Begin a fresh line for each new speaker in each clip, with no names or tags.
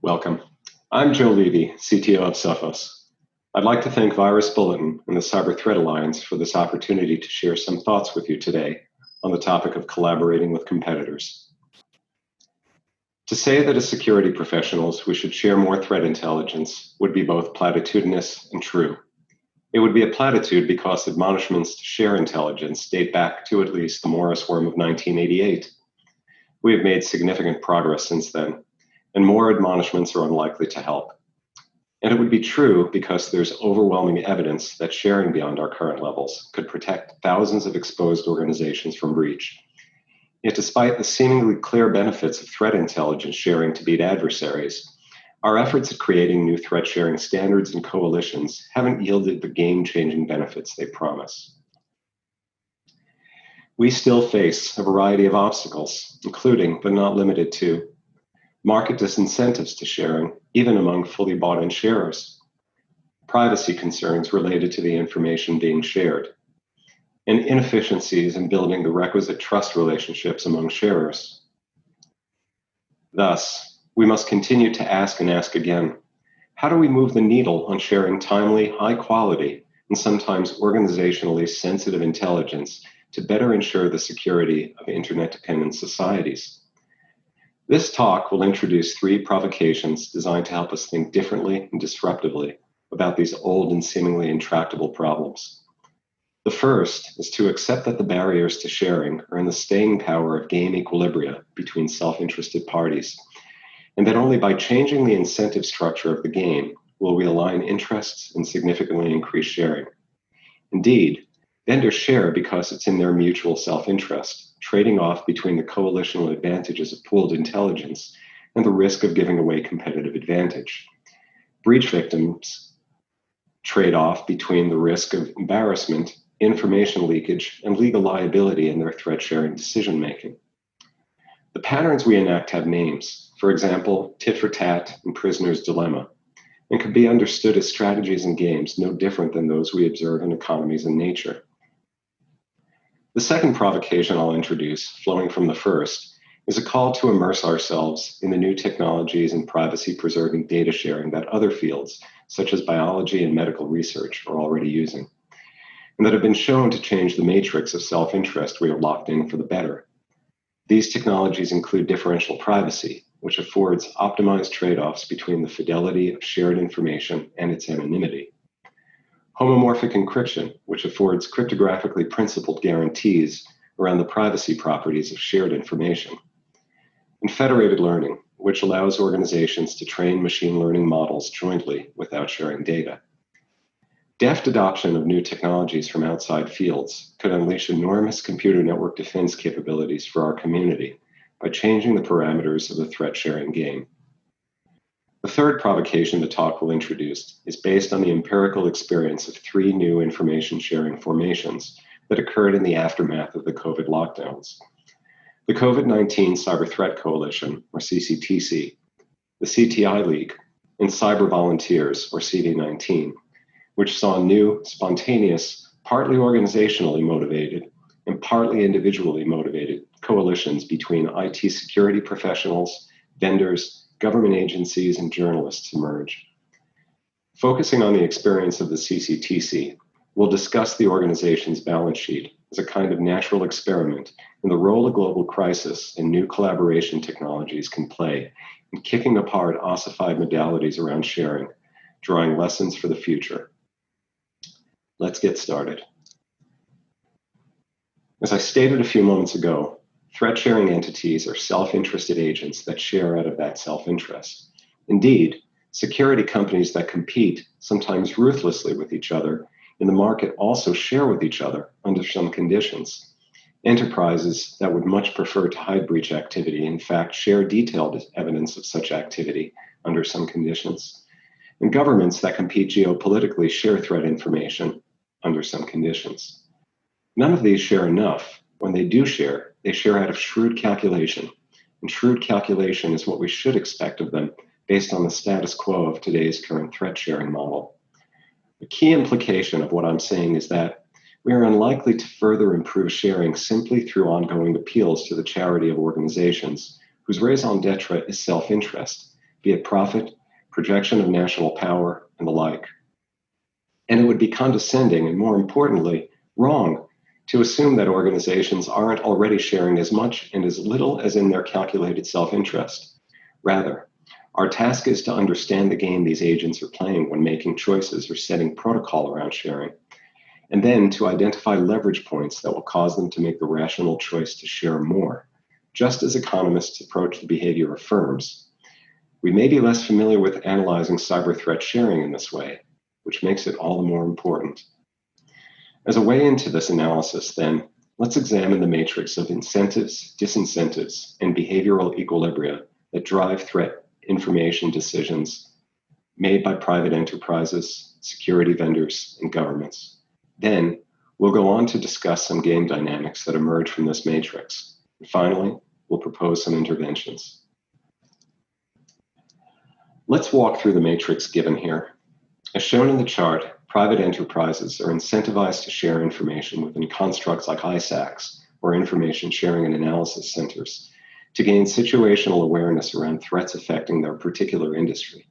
Welcome. I'm Joe Levy, CTO of Sophos. I'd like to thank Virus Bulletin and the Cyber Threat Alliance for this opportunity to share some thoughts with you today on the topic of collaborating with competitors. To say that as security professionals we should share more threat intelligence would be both platitudinous and true. It would be a platitude because admonishments to share intelligence date back to at least the Morris Worm of 1988. We have made significant progress since then, and more admonishments are unlikely to help. And it would be true because there's overwhelming evidence that sharing beyond our current levels could protect thousands of exposed organizations from breach. Yet despite the seemingly clear benefits of threat intelligence sharing to beat adversaries, our efforts at creating new threat sharing standards and coalitions haven't yielded the game-changing benefits they promise. We still face a variety of obstacles, including, but not limited to, market disincentives to sharing, even among fully bought-in sharers, privacy concerns related to the information being shared, and inefficiencies in building the requisite trust relationships among sharers. Thus, we must continue to ask and ask again, how do we move the needle on sharing timely, high-quality, and sometimes organizationally sensitive intelligence to better ensure the security of internet-dependent societies? This talk will introduce 3 provocations designed to help us think differently and disruptively about these old and seemingly intractable problems. The first is to accept that the barriers to sharing are in the staying power of game equilibria between self-interested parties, and that only by changing the incentive structure of the game will we align interests and significantly increase sharing. Indeed, vendors share because it's in their mutual self-interest, trading off between the coalitional advantages of pooled intelligence and the risk of giving away competitive advantage. Breach victims trade off between the risk of embarrassment, information leakage, and legal liability in their threat-sharing decision-making. The patterns we enact have names, for example, tit for tat and prisoner's dilemma, and can be understood as strategies in games no different than those we observe in economies and nature. The second provocation I'll introduce, flowing from the first, is a call to immerse ourselves in the new technologies and privacy-preserving data sharing that other fields, such as biology and medical research, are already using, and that have been shown to change the matrix of self-interest we are locked in for the better. These technologies include differential privacy, which affords optimized trade-offs between the fidelity of shared information and its anonymity. Homomorphic encryption, which affords cryptographically principled guarantees around the privacy properties of shared information. And federated learning, which allows organizations to train machine learning models jointly without sharing data. Deft adoption of new technologies from outside fields could unleash enormous computer network defense capabilities for our community by changing the parameters of the threat sharing game. The third provocation the talk will introduce is based on the empirical experience of 3 new information sharing formations that occurred in the aftermath of the COVID lockdowns. The COVID-19 Cyber Threat Coalition, or CCTC, the CTI League, and Cyber Volunteers, or CD19, which saw new, spontaneous, partly organizationally motivated and partly individually motivated coalitions between IT security professionals, vendors, government agencies, and journalists emerge. Focusing on the experience of the CCTC, we'll discuss the organization's balance sheet as a kind of natural experiment in the role a global crisis and new collaboration technologies can play in kicking apart ossified modalities around sharing, drawing lessons for the future. Let's get started. As I stated a few moments ago, threat-sharing entities are self-interested agents that share out of that self-interest. Indeed, security companies that compete, sometimes ruthlessly with each other, in the market also share with each other under some conditions. Enterprises that would much prefer to hide breach activity, in fact, share detailed evidence of such activity under some conditions. And governments that compete geopolitically share threat information under some conditions. None of these share enough. When they do share, they share out of shrewd calculation. And shrewd calculation is what we should expect of them based on the status quo of today's current threat sharing model. The key implication of what I'm saying is that we are unlikely to further improve sharing simply through ongoing appeals to the charity of organizations whose raison d'etre is self-interest, be it profit, projection of national power, and the like. And it would be condescending and, more importantly, wrong to assume that organizations aren't already sharing as much and as little as in their calculated self-interest. Rather, our task is to understand the game these agents are playing when making choices or setting protocol around sharing, and then to identify leverage points that will cause them to make the rational choice to share more, just as economists approach the behavior of firms. We may be less familiar with analyzing cyber threat sharing in this way, which makes it all the more important. As a way into this analysis, then, let's examine the matrix of incentives, disincentives, and behavioral equilibria that drive threat information decisions made by private enterprises, security vendors, and governments. Then, we'll go on to discuss some game dynamics that emerge from this matrix. And finally, we'll propose some interventions. Let's walk through the matrix given here. As shown in the chart, private enterprises are incentivized to share information within constructs like ISACs, or information sharing and analysis centers, to gain situational awareness around threats affecting their particular industry.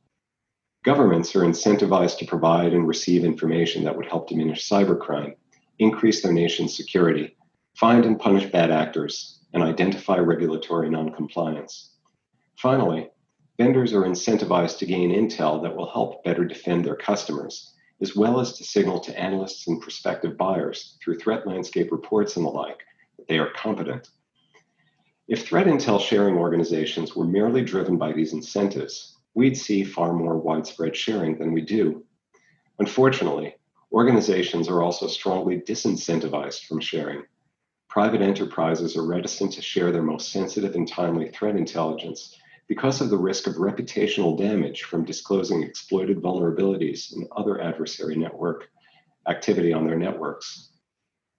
Governments are incentivized to provide and receive information that would help diminish cybercrime, increase their nation's security, find and punish bad actors, and identify regulatory noncompliance. Finally, vendors are incentivized to gain intel that will help better defend their customers, as well as to signal to analysts and prospective buyers through threat landscape reports and the like that they are competent. If threat intel sharing organizations were merely driven by these incentives, we'd see far more widespread sharing than we do. Unfortunately, organizations are also strongly disincentivized from sharing. Private enterprises are reticent to share their most sensitive and timely threat intelligence because of the risk of reputational damage from disclosing exploited vulnerabilities and other adversary network activity on their networks.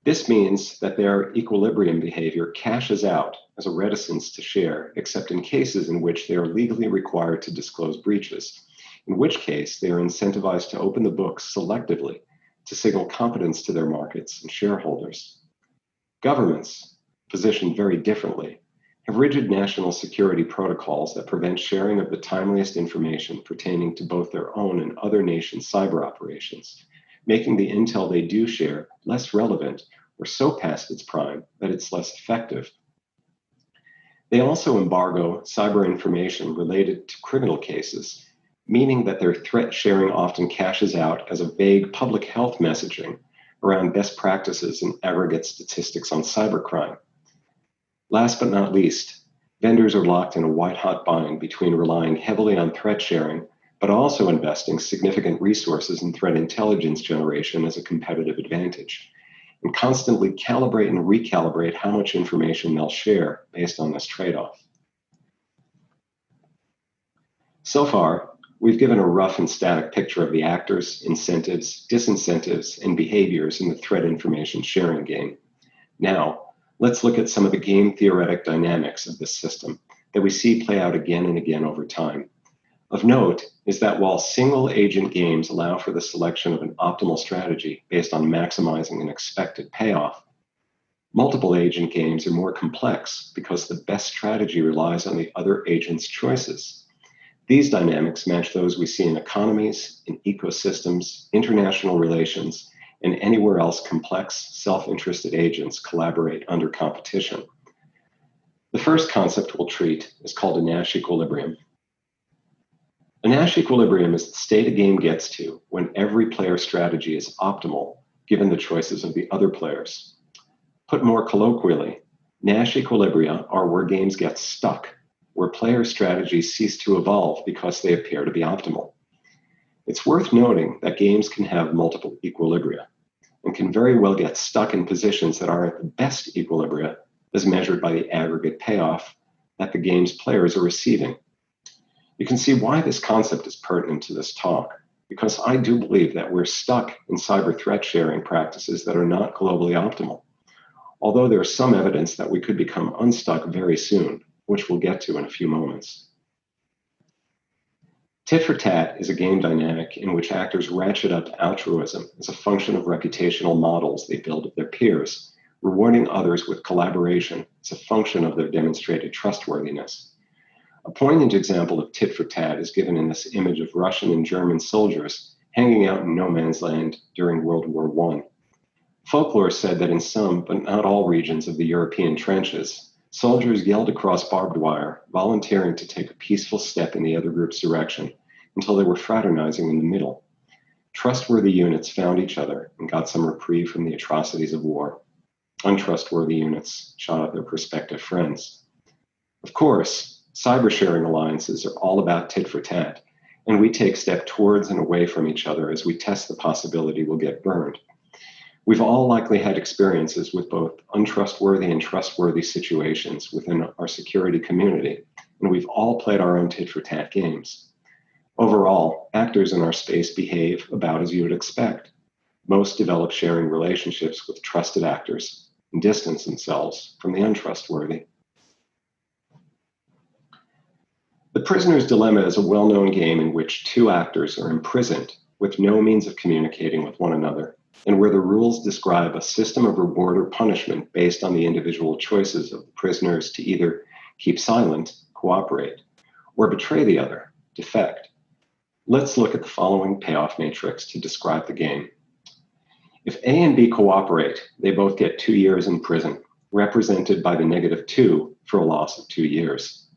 This means that their equilibrium behavior cashes out as a reticence to share, except in cases in which they are legally required to disclose breaches, in which case they are incentivized to open the books selectively to signal competence to their markets and shareholders. Governments, positioned very differently, have rigid national security protocols that prevent sharing of the timeliest information pertaining to both their own and other nations' cyber operations, making the intel they do share less relevant or so past its prime that it's less effective. They also embargo cyber information related to criminal cases, meaning that their threat sharing often cashes out as a vague public health messaging around best practices and aggregate statistics on cybercrime. Last but not least, vendors are locked in a white-hot bind between relying heavily on threat sharing, but also investing significant resources in threat intelligence generation as a competitive advantage, and constantly calibrate and recalibrate how much information they'll share based on this trade-off. So far, we've given a rough and static picture of the actors, incentives, disincentives, and behaviors in the threat information sharing game. Now, let's look at some of the game theoretic dynamics of this system that we see play out again and again over time. Of note is that while single agent games allow for the selection of an optimal strategy based on maximizing an expected payoff, multiple agent games are more complex because the best strategy relies on the other agent's choices. These dynamics match those we see in economies, in ecosystems, international relations, and anywhere else complex, self-interested agents collaborate under competition. The first concept we'll treat is called a Nash equilibrium. A Nash equilibrium is the state a game gets to when every player's strategy is optimal given the choices of the other players. Put more colloquially, Nash equilibria are where games get stuck, where player strategies cease to evolve because they appear to be optimal. It's worth noting that games can have multiple equilibria and can very well get stuck in positions that aren't the best equilibria as measured by the aggregate payoff that the game's players are receiving. You can see why this concept is pertinent to this talk, because I do believe that we're stuck in cyber threat sharing practices that are not globally optimal, although there's some evidence that we could become unstuck very soon, which we'll get to in a few moments. Tit for tat is a game dynamic in which actors ratchet up altruism as a function of reputational models they build of their peers, rewarding others with collaboration as a function of their demonstrated trustworthiness. A poignant example of tit for tat is given in this image of Russian and German soldiers hanging out in no man's land during World War I. Folklore said that in some, but not all regions of the European trenches, soldiers yelled across barbed wire, volunteering to take a peaceful step in the other group's direction until they were fraternizing in the middle. Trustworthy units found each other and got some reprieve from the atrocities of war. Untrustworthy units shot at their prospective friends. Of course, cyber-sharing alliances are all about tit for tat, and we take step towards and away from each other as we test the possibility we'll get burned. We've all likely had experiences with both untrustworthy and trustworthy situations within our security community, and we've all played our own tit for tat games. Overall, actors in our space behave about as you would expect. Most develop sharing relationships with trusted actors and distance themselves from the untrustworthy. The Prisoner's Dilemma is a well-known game in which two actors are imprisoned with no means of communicating with one another, and where the rules describe a system of reward or punishment based on the individual choices of the prisoners to either keep silent, cooperate, or betray the other, defect. Let's look at the following payoff matrix to describe the game. If A and B cooperate, they both get 2 years in prison, represented by the -2 for a loss of 2 years.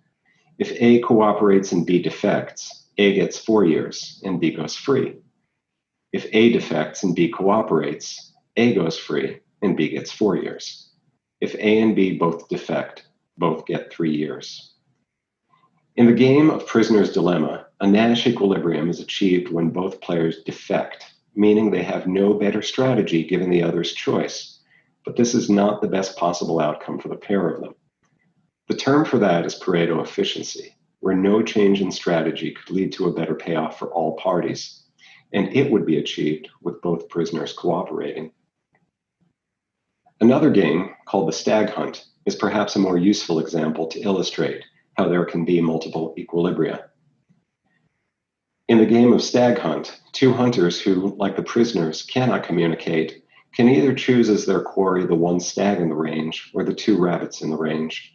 If A cooperates and B defects, A gets 4 years and B goes free. If A defects and B cooperates, A goes free and B gets 4 years. If A and B both defect, both get 3 years. In the game of Prisoner's Dilemma, a Nash equilibrium is achieved when both players defect, meaning they have no better strategy given the other's choice. But this is not the best possible outcome for the pair of them. The term for that is Pareto efficiency, where no change in strategy could lead to a better payoff for all parties, and it would be achieved with both prisoners cooperating. Another game, called the Stag Hunt, is perhaps a more useful example to illustrate how there can be multiple equilibria. In the game of Stag Hunt, two hunters who, like the prisoners, cannot communicate can either choose as their quarry the one stag in the range or the 2 rabbits in the range.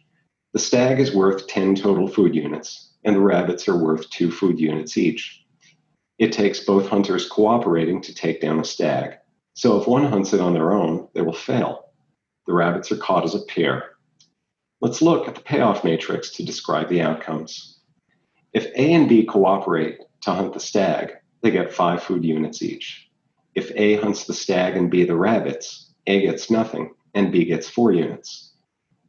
The stag is worth 10 total food units, and the rabbits are worth 2 food units each. It takes both hunters cooperating to take down a stag, so if one hunts it on their own, they will fail. The rabbits are caught as a pair. Let's look at the payoff matrix to describe the outcomes. If A and B cooperate to hunt the stag, they get 5 food units each. If A hunts the stag and B the rabbits, A gets nothing and B gets 4 units.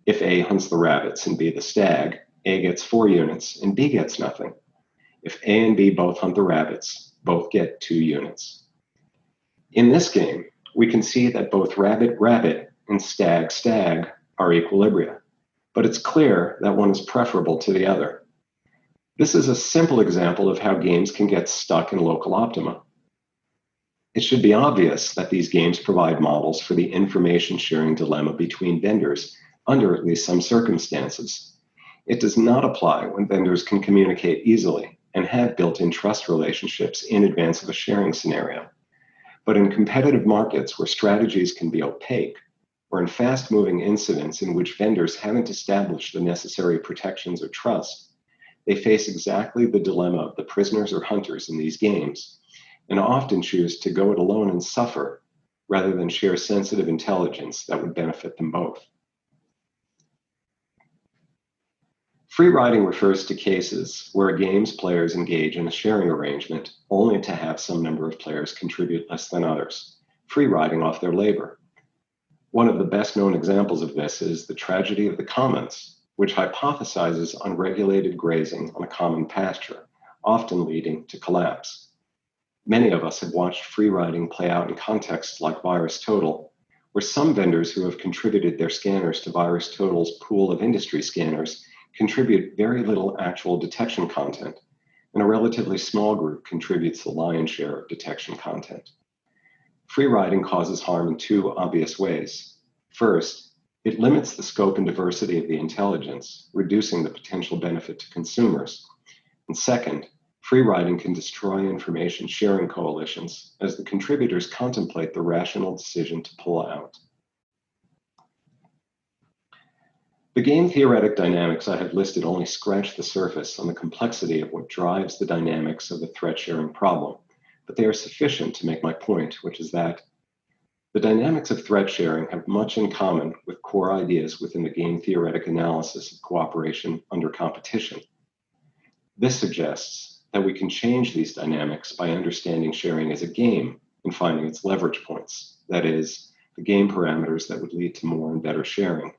If A hunts the rabbits and B the stag, A gets 4 units and B gets nothing. If A and B both hunt the rabbits, both get 2 units. In this game, we can see that both rabbit-rabbit and stag-stag are equilibria, but it's clear that one is preferable to the other. This is a simple example of how games can get stuck in local optima. It should be obvious that these games provide models for the information sharing dilemma between vendors under at least some circumstances. It does not apply when vendors can communicate easily and have built-in trust relationships in advance of a sharing scenario. But in competitive markets where strategies can be opaque, or in fast-moving incidents in which vendors haven't established the necessary protections or trust, they face exactly the dilemma of the prisoners or hunters in these games, and often choose to go it alone and suffer, rather than share sensitive intelligence that would benefit them both. Freeriding refers to cases where a game's players engage in a sharing arrangement only to have some number of players contribute less than others, freeriding off their labor. One of the best-known examples of this is the tragedy of the commons, which hypothesizes unregulated grazing on a common pasture, often leading to collapse. Many of us have watched freeriding play out in contexts like VirusTotal, where some vendors who have contributed their scanners to VirusTotal's pool of industry scanners contribute very little actual detection content, and a relatively small group contributes the lion's share of detection content. Freeriding causes harm in 2 obvious ways. First, it limits the scope and diversity of the intelligence, reducing the potential benefit to consumers. And second, freeriding can destroy information sharing coalitions as the contributors contemplate the rational decision to pull out. The game theoretic dynamics I have listed only scratch the surface on the complexity of what drives the dynamics of the threat sharing problem, but they are sufficient to make my point, which is that the dynamics of threat sharing have much in common with core ideas within the game theoretic analysis of cooperation under competition. This suggests that we can change these dynamics by understanding sharing as a game and finding its leverage points, that is, the game parameters that would lead to more and better sharing.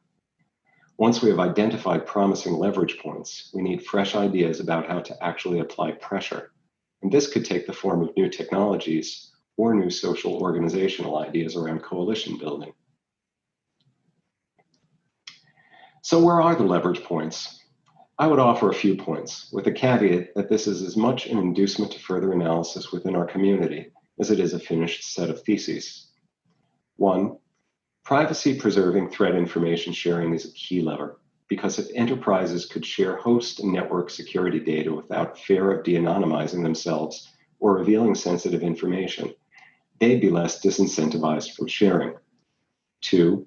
Once we have identified promising leverage points, we need fresh ideas about how to actually apply pressure. And this could take the form of new technologies or new social organizational ideas around coalition building. So where are the leverage points? I would offer a few points, with the caveat that this is as much an inducement to further analysis within our community as it is a finished set of theses. 1. Privacy-preserving threat information sharing is a key lever, because if enterprises could share host and network security data without fear of de-anonymizing themselves or revealing sensitive information, they'd be less disincentivized from sharing. 2.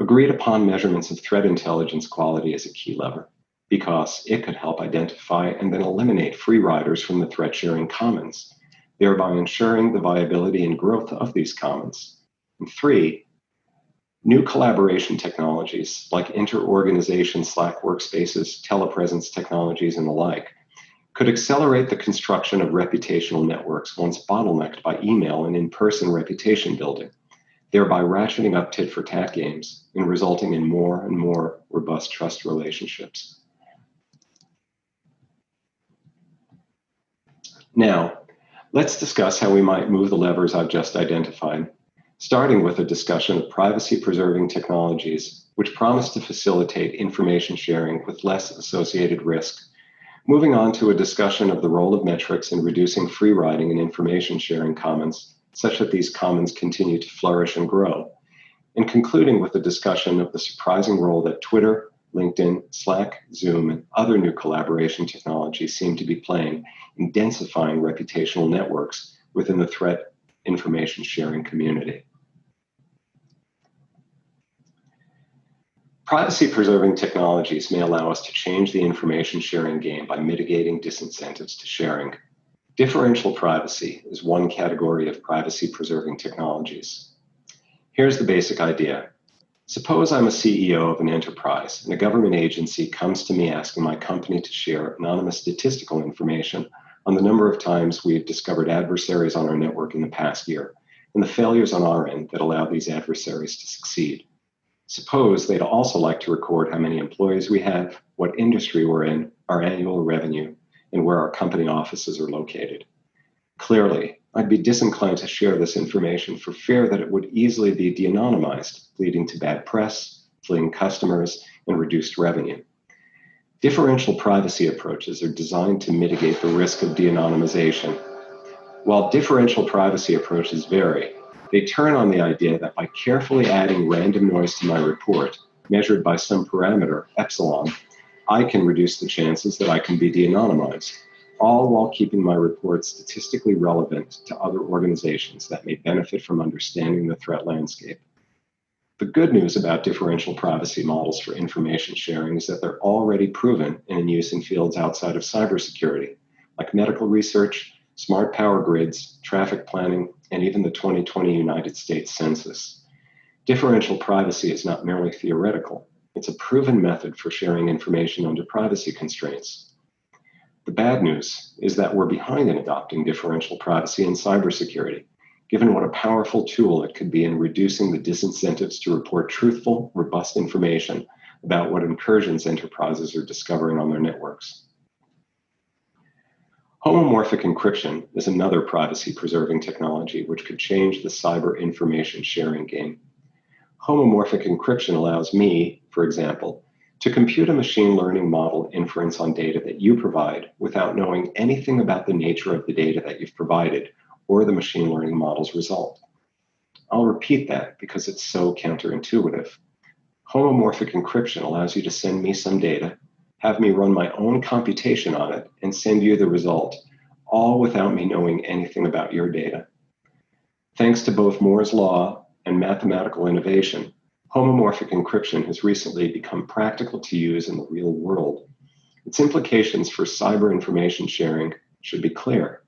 Agreed-upon measurements of threat intelligence quality is a key lever, because it could help identify and then eliminate free riders from the threat-sharing commons, thereby ensuring the viability and growth of these commons. And 3, new collaboration technologies like inter-organization Slack workspaces, telepresence technologies, and the like could accelerate the construction of reputational networks once bottlenecked by email and in-person reputation building, thereby ratcheting up tit-for-tat games and resulting in more and more robust trust relationships. Now, let's discuss how we might move the levers I've just identified, starting with a discussion of privacy-preserving technologies, which promise to facilitate information sharing with less associated risk, moving on to a discussion of the role of metrics in reducing free riding and information sharing commons, such that these commons continue to flourish and grow, and concluding with a discussion of the surprising role that Twitter, LinkedIn, Slack, Zoom, and other new collaboration technologies seem to be playing in densifying reputational networks within the threat information sharing community. Privacy-preserving technologies may allow us to change the information sharing game by mitigating disincentives to sharing. Differential privacy is one category of privacy-preserving technologies. Here's the basic idea. Suppose I'm a CEO of an enterprise and a government agency comes to me asking my company to share anonymous statistical information on the number of times we've discovered adversaries on our network in the past year and the failures on our end that allow these adversaries to succeed. Suppose they'd also like to record how many employees we have, what industry we're in, our annual revenue, and where our company offices are located. Clearly, I'd be disinclined to share this information for fear that it would easily be de-anonymized, leading to bad press, fleeing customers, and reduced revenue. Differential privacy approaches are designed to mitigate the risk of de-anonymization. While differential privacy approaches vary, they turn on the idea that by carefully adding random noise to my report, measured by some parameter, epsilon, I can reduce the chances that I can be de-anonymized, all while keeping my report statistically relevant to other organizations that may benefit from understanding the threat landscape. The good news about differential privacy models for information sharing is that they're already proven and in use in fields outside of cybersecurity, like medical research, smart power grids, traffic planning, and even the 2020 United States Census. Differential privacy is not merely theoretical. It's a proven method for sharing information under privacy constraints. The bad news is that we're behind in adopting differential privacy in cybersecurity, given what a powerful tool it could be in reducing the disincentives to report truthful, robust information about what incursions enterprises are discovering on their networks. Homomorphic encryption is another privacy-preserving technology which could change the cyber information sharing game. Homomorphic encryption allows me, for example, to compute a machine learning model inference on data that you provide without knowing anything about the nature of the data that you've provided or the machine learning model's result. I'll repeat that because it's so counterintuitive. Homomorphic encryption allows you to send me some data, have me run my own computation on it, and send you the result, all without me knowing anything about your data. Thanks to both Moore's law and mathematical innovation, Homomorphic encryption has recently become practical to use in the real world. Its implications for cyber information sharing should be clear.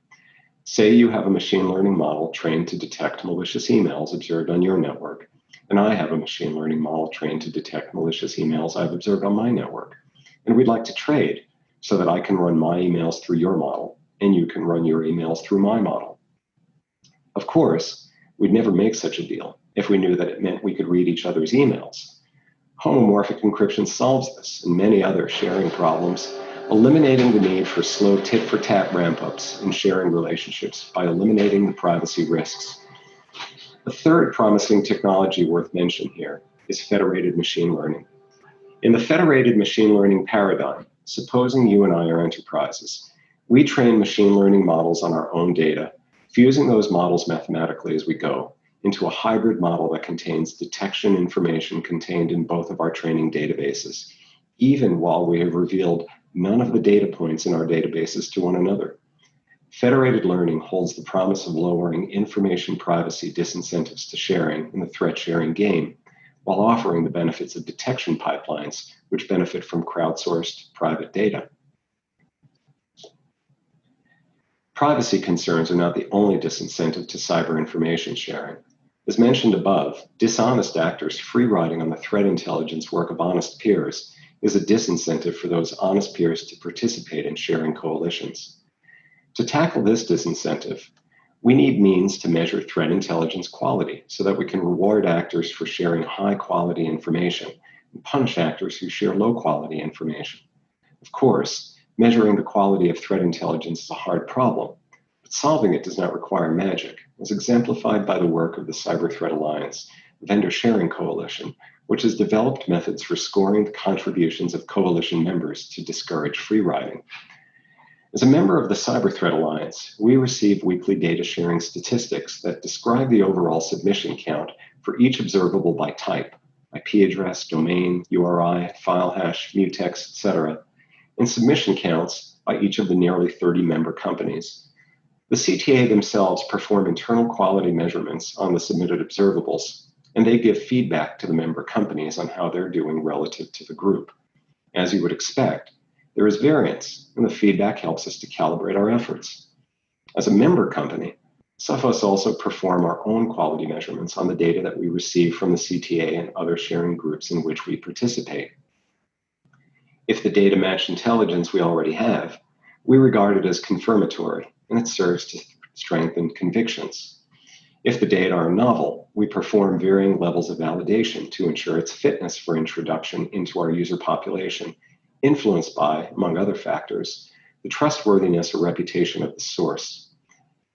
Say you have a machine learning model trained to detect malicious emails observed on your network, and I have a machine learning model trained to detect malicious emails I've observed on my network. And we'd like to trade so that I can run my emails through your model, and you can run your emails through my model. Of course, we'd never make such a deal if we knew that it meant we could read each other's emails. Homomorphic encryption solves this and many other sharing problems, eliminating the need for slow tit-for-tat ramp-ups in sharing relationships by eliminating the privacy risks. The third promising technology worth mentioning here is federated machine learning. In the federated machine learning paradigm, supposing you and I are enterprises, we train machine learning models on our own data, fusing those models mathematically as we go into a hybrid model that contains detection information contained in both of our training databases, even while we have revealed none of the data points in our databases to one another. Federated learning holds the promise of lowering information privacy disincentives to sharing in the threat sharing game, while offering the benefits of detection pipelines, which benefit from crowdsourced private data. Privacy concerns are not the only disincentive to cyber information sharing. As mentioned above, dishonest actors free-riding on the threat intelligence work of honest peers is a disincentive for those honest peers to participate in sharing coalitions. To tackle this disincentive, we need means to measure threat intelligence quality so that we can reward actors for sharing high-quality information and punish actors who share low-quality information. Of course, measuring the quality of threat intelligence is a hard problem, but solving it does not require magic, as exemplified by the work of the Cyber Threat Alliance, a vendor sharing coalition, which has developed methods for scoring the contributions of coalition members to discourage free riding. As a member of the Cyber Threat Alliance, we receive weekly data sharing statistics that describe the overall submission count for each observable by type, IP address, domain, URI, file hash, mutex, etc., and submission counts by each of the nearly 30 member companies. The CTA themselves perform internal quality measurements on the submitted observables, and they give feedback to the member companies on how they're doing relative to the group. As you would expect, there is variance, and the feedback helps us to calibrate our efforts. As a member company, Sophos also perform our own quality measurements on the data that we receive from the CTA and other sharing groups in which we participate. If the data match intelligence we already have, we regard it as confirmatory, and it serves to strengthen convictions. If the data are novel, we perform varying levels of validation to ensure its fitness for introduction into our user population, influenced by, among other factors, the trustworthiness or reputation of the source.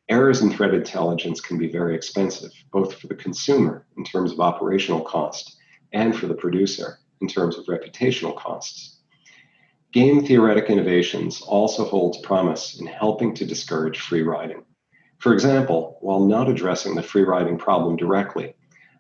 Errors in threat intelligence can be very expensive, both for the consumer in terms of operational cost and for the producer in terms of reputational costs. Game theoretic innovations also holds promise in helping to discourage free riding. For example, while not addressing the free riding problem directly,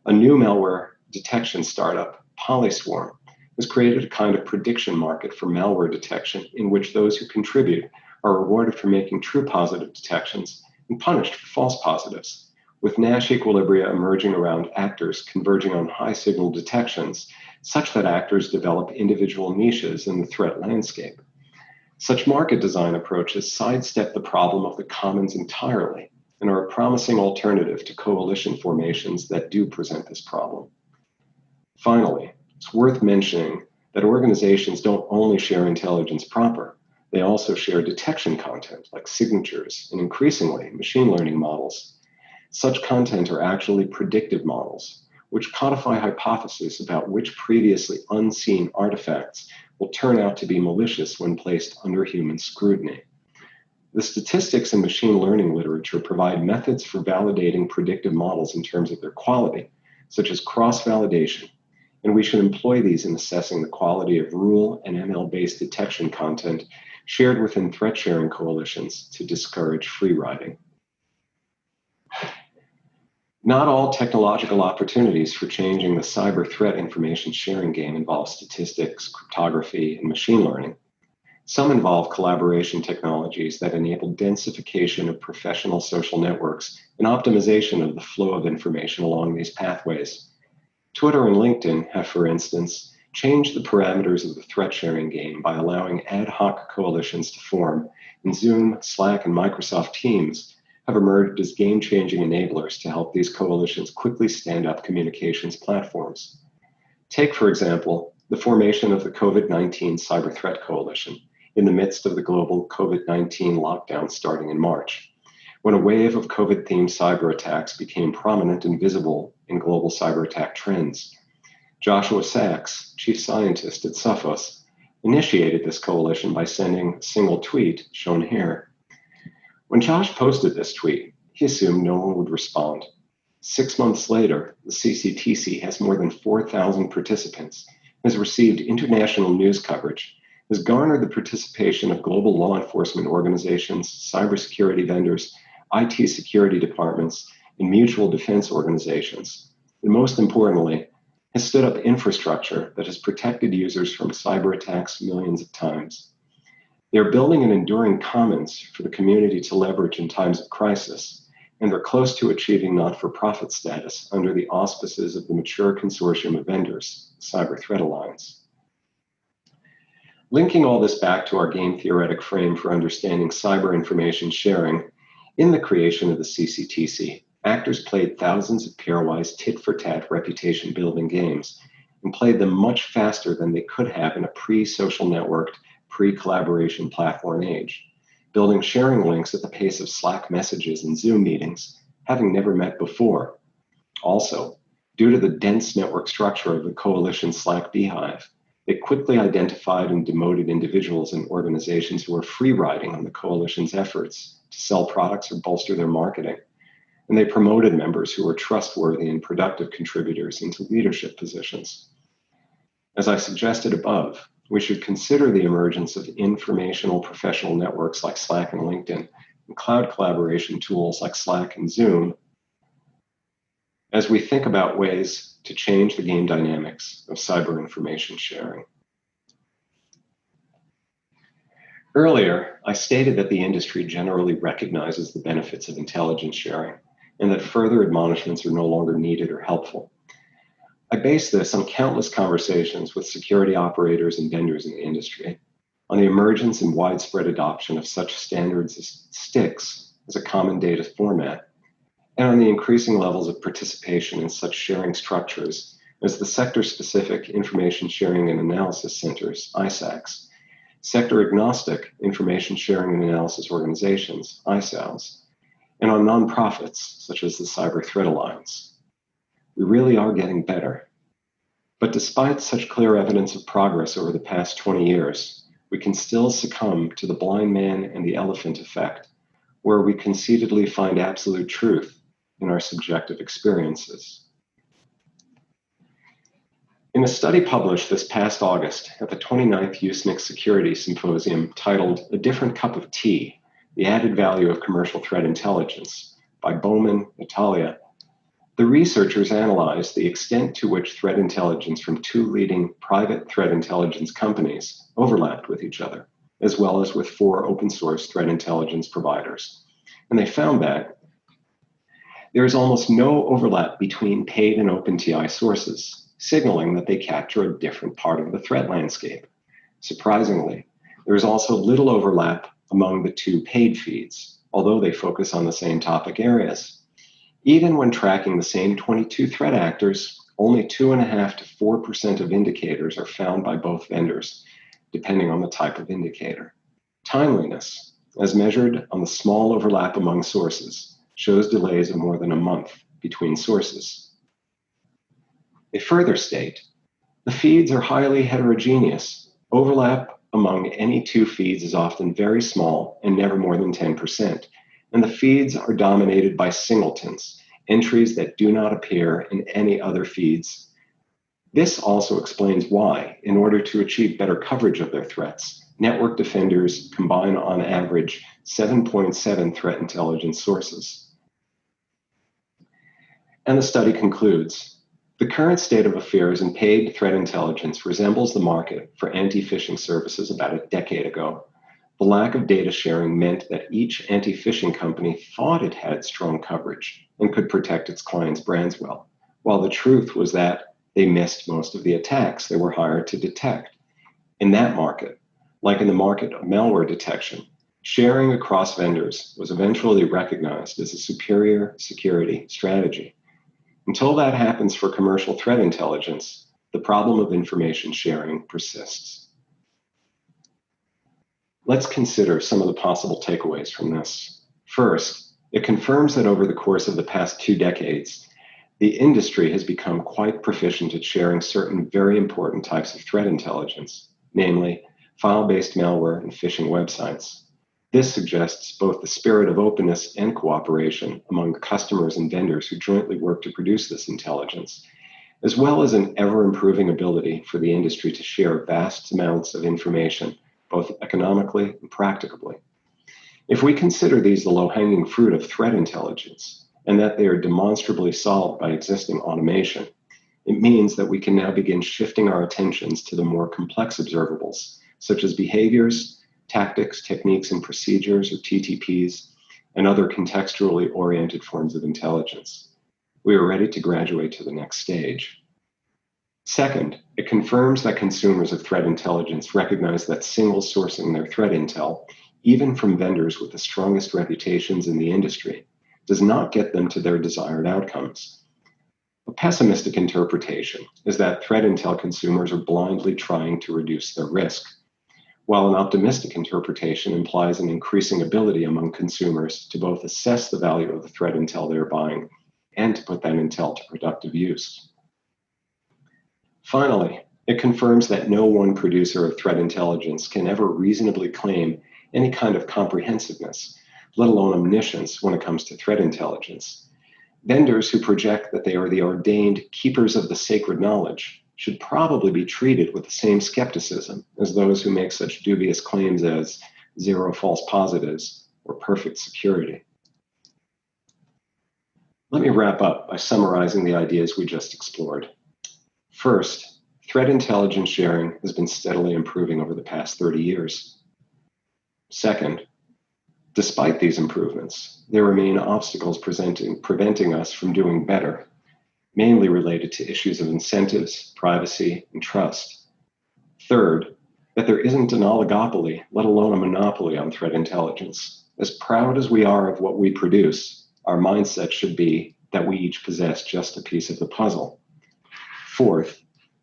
a new malware detection startup, Polyswarm, has created a kind of prediction market for malware detection in which those who contribute are rewarded for making true positive detections and punished for false positives, with Nash equilibria emerging around actors converging on high signal detections such that actors develop individual niches in the threat landscape. Such market design approaches sidestep the problem of the commons entirely and are a promising alternative to coalition formations that do present this problem. Finally, it's worth mentioning that organizations don't only share intelligence proper, they also share detection content like signatures and increasingly machine learning models. Such content are actually predictive models, which codify hypotheses about which previously unseen artifacts will turn out to be malicious when placed under human scrutiny. The statistics and machine learning literature provide methods for validating predictive models in terms of their quality, such as cross-validation, and we should employ these in assessing the quality of rule and ML-based detection content shared within threat-sharing coalitions to discourage free riding. Not all technological opportunities for changing the cyber threat information sharing game involve statistics, cryptography, and machine learning. Some involve collaboration technologies that enable densification of professional social networks and optimization of the flow of information along these pathways. Twitter and LinkedIn have, for instance, changed the parameters of the threat sharing game by allowing ad hoc coalitions to form, and Zoom, Slack, and Microsoft Teams have emerged as game-changing enablers to help these coalitions quickly stand up communications platforms. Take, for example, the formation of the COVID-19 Cyber Threat Coalition in the midst of the global COVID-19 lockdown starting in March, when a wave of COVID-themed cyber attacks became prominent and visible in global cyber attack trends. Joshua Sachs, chief scientist at Sophos, initiated this coalition by sending a single tweet, shown here. When Josh posted this tweet, he assumed no one would respond. 6 months later, the CCTC has more than 4,000 participants, has received international news coverage, has garnered the participation of global law enforcement organizations, cybersecurity vendors, IT security departments, and mutual defense organizations, and most importantly, has stood up infrastructure that has protected users from cyber attacks millions of times. They're building an enduring commons for the community to leverage in times of crisis, and they're close to achieving not-for-profit status under the auspices of the mature consortium of vendors, Cyber Threat Alliance. Linking all this back to our game theoretic frame for understanding cyber information sharing, in the creation of the CCTC, actors played thousands of pairwise tit-for-tat reputation-building games and played them much faster than they could have in a pre-social networked, pre-collaboration platform age, building sharing links at the pace of Slack messages and Zoom meetings, having never met before. Also, due to the dense network structure of the coalition Slack beehive, they quickly identified and demoted individuals and organizations who were free-riding on the coalition's efforts to sell products or bolster their marketing. And they promoted members who were trustworthy and productive contributors into leadership positions. As I suggested above, we should consider the emergence of informational professional networks like Slack and LinkedIn, and cloud collaboration tools like Slack and Zoom, as we think about ways to change the game dynamics of cyber information sharing. Earlier, I stated that the industry generally recognizes the benefits of intelligence sharing and that further admonishments are no longer needed or helpful. I base this on countless conversations with security operators and vendors in the industry, on the emergence and widespread adoption of such standards as STIX as a common data format, and on the increasing levels of participation in such sharing structures as the sector-specific Information Sharing and Analysis Centers, ISACs, sector-agnostic Information Sharing and Analysis Organizations, ISAOs, and on nonprofits such as the Cyber Threat Alliance. We really are getting better. But despite such clear evidence of progress over the past 20 years, we can still succumb to the blind man and the elephant effect, where we conceitedly find absolute truth in our subjective experiences. In a study published this past August at the 29th USNIC Security Symposium titled A Different Cup of Tea, The Added Value of Commercial Threat Intelligence by Bowman, Natalia, the researchers analyzed the extent to which threat intelligence from two leading private threat intelligence companies overlapped with each other, as well as with 4 open source threat intelligence providers. And they found that there is almost no overlap between paid and OpenTI sources, signaling that they capture a different part of the threat landscape. Surprisingly, there is also little overlap among the 2 paid feeds, although they focus on the same topic areas. Even when tracking the same 22 threat actors, only 2.5% to 4% of indicators are found by both vendors, depending on the type of indicator. Timeliness, as measured on the small overlap among sources, shows delays of more than a month between sources. They further state, the feeds are highly heterogeneous. Overlap among any 2 feeds is often very small and never more than 10%. And the feeds are dominated by singletons, entries that do not appear in any other feeds. This also explains why, in order to achieve better coverage of their threats, network defenders combine on average 7.7 threat intelligence sources. And the study concludes, the current state of affairs in paid threat intelligence resembles the market for anti-phishing services about a decade ago. The lack of data sharing meant that each anti-phishing company thought it had strong coverage and could protect its clients' brands well, while the truth was that They missed most of the attacks they were hired to detect. In that market, like in the market of malware detection, sharing across vendors was eventually recognized as a superior security strategy. Until that happens for commercial threat intelligence, the problem of information sharing persists. Let's consider some of the possible takeaways from this. First, it confirms that over the course of the past 2 decades, the industry has become quite proficient at sharing certain very important types of threat intelligence, namely file-based malware and phishing websites. This suggests both the spirit of openness and cooperation among customers and vendors who jointly work to produce this intelligence, as well as an ever-improving ability for the industry to share vast amounts of information, both economically and practicably. If we consider these the low-hanging fruit of threat intelligence, and that they are demonstrably solved by existing automation, it means that we can now begin shifting our attentions to the more complex observables, such as behaviors, tactics, techniques, and procedures, or TTPs, and other contextually oriented forms of intelligence. We are ready to graduate to the next stage. Second, it confirms that consumers of threat intelligence recognize that single sourcing their threat intel, even from vendors with the strongest reputations in the industry, does not get them to their desired outcomes. A pessimistic interpretation is that threat intel consumers are blindly trying to reduce their risk, while an optimistic interpretation implies an increasing ability among consumers to both assess the value of the threat intel they're buying and to put that intel to productive use. Finally, it confirms that no one producer of threat intelligence can ever reasonably claim any kind of comprehensiveness, let alone omniscience, when it comes to threat intelligence. Vendors who project that they are the ordained keepers of the sacred knowledge should probably be treated with the same skepticism as those who make such dubious claims as zero false positives or perfect security. Let me wrap up by summarizing the ideas we just explored. First, threat intelligence sharing has been steadily improving over the past 30 years. Second, despite these improvements, there remain obstacles preventing us from doing better, mainly related to issues of incentives, privacy, and trust. Third, that there isn't an oligopoly, let alone a monopoly on threat intelligence. As proud as we are of what we produce, our mindset should be that we each possess just a piece of the puzzle. Fourth,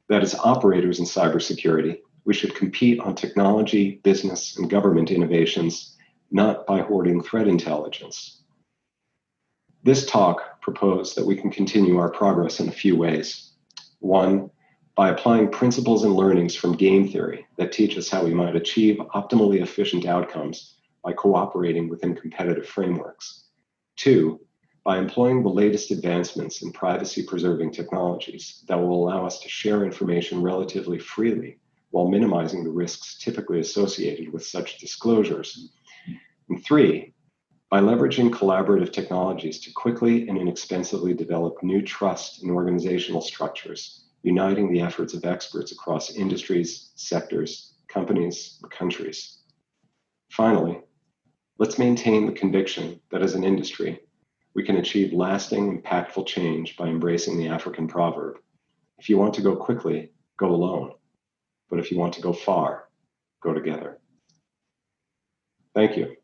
that as operators in cybersecurity, we should compete on technology, business, and government innovations, not by hoarding threat intelligence. This talk proposed that we can continue our progress in a few ways. One, by applying principles and learnings from game theory that teach us how we might achieve optimally efficient outcomes by cooperating within competitive frameworks. Two, by employing the latest advancements in privacy-preserving technologies that will allow us to share information relatively freely while minimizing the risks typically associated with such disclosures. And three, by leveraging collaborative technologies to quickly and inexpensively develop new trust in organizational structures, uniting the efforts of experts across industries, sectors, companies, and countries. Finally, let's maintain the conviction that as an industry, we can achieve lasting, impactful change by embracing the African proverb: if you want to go quickly, go alone. But if you want to go far, go together. Thank you.